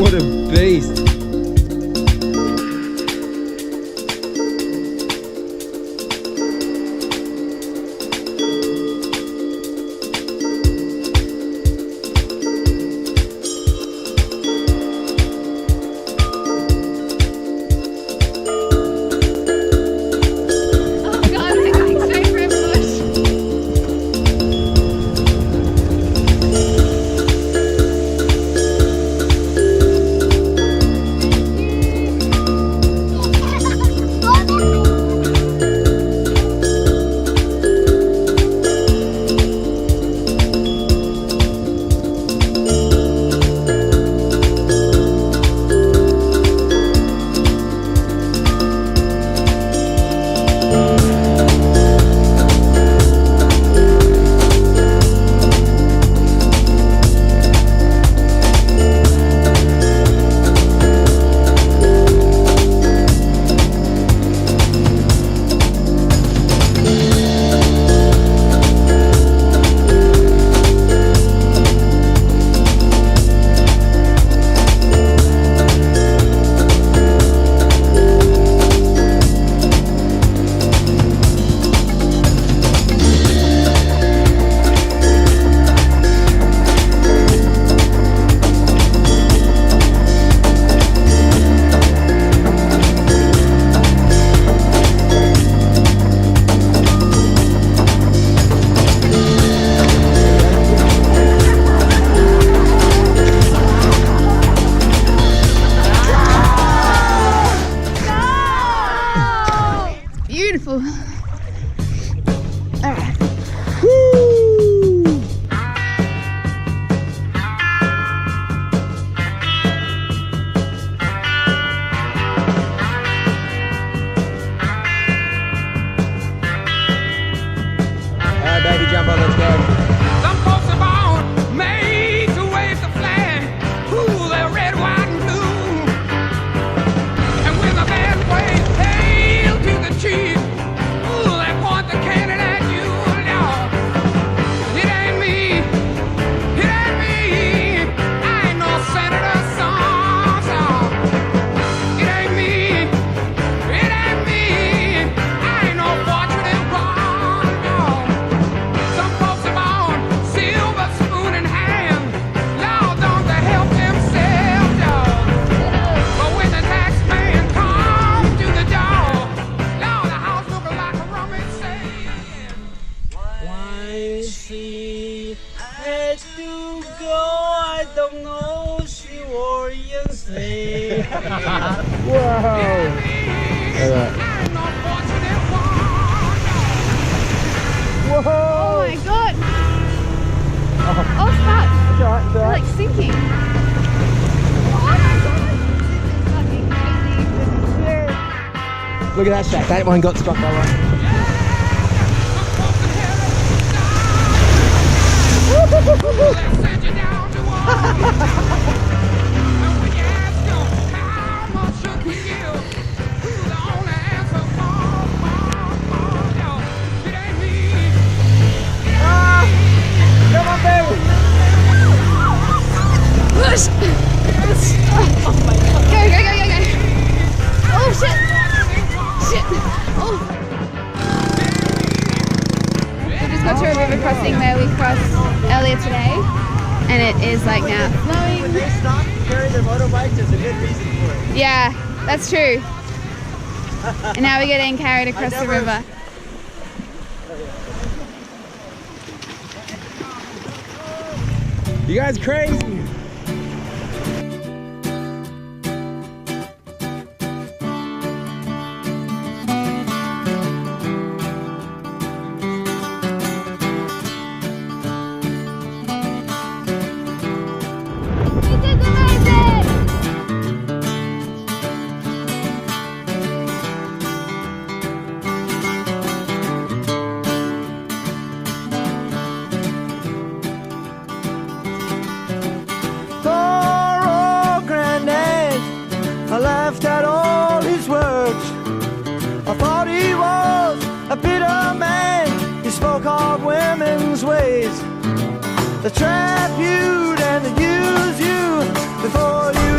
What a beast. Beautiful. All right. Alright, baby, jump on, let's go. Some folks are born made to wave the flag. Ooh, they're red, white, and blue. And when the band waves hail to the chief, ooh, they point the cannon at you. Lord, it ain't me. It ain't me. I ain't no senator's son. It ain't me. It ain't me. I ain't no fortunate one. No. Some folks are born silver spoon in hand. Lord, don't they help themselves, dog? But when the tax man comes to the door, Lord, the house looking like a rummage sale. Why she had to go, I don't know, she worried say. Whoa. I'm no fortunate one. Oh Whoa. my god. Oh, fuck. It's alright, it's They're alright. like sinking. Oh my god. Fucking crazy. Look at that shack. That one got struck by one. Send you down to war. And when you ask them how much should we give, the only answer more. It ain't me. Come on, baby. Push. Oh my god. Go, go, go, go, go. Oh shit. Shit. Oh. We just got to a river crossing where we crossed earlier today, and it is like now flowing. When they stop to carry their motorbikes, there's a good reason for it. Yeah, that's true. And now we're getting carried across the never- river. You guys crazy. I laughed at all his words. I thought he was a bitter man. He spoke of women's ways. They trap you and they use you before you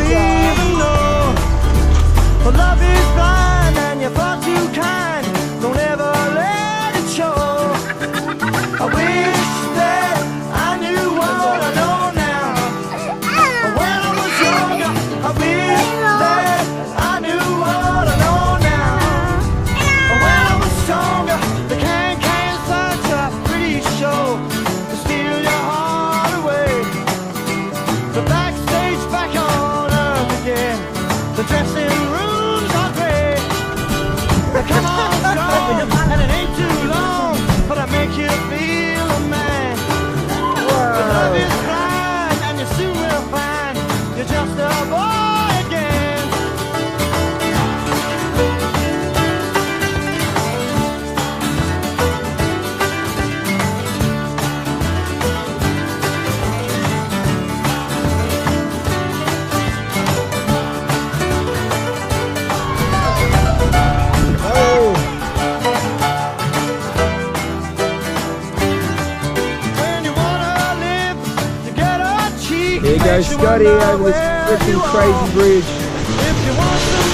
go, Scotty over this freaking crazy bridge. If you want some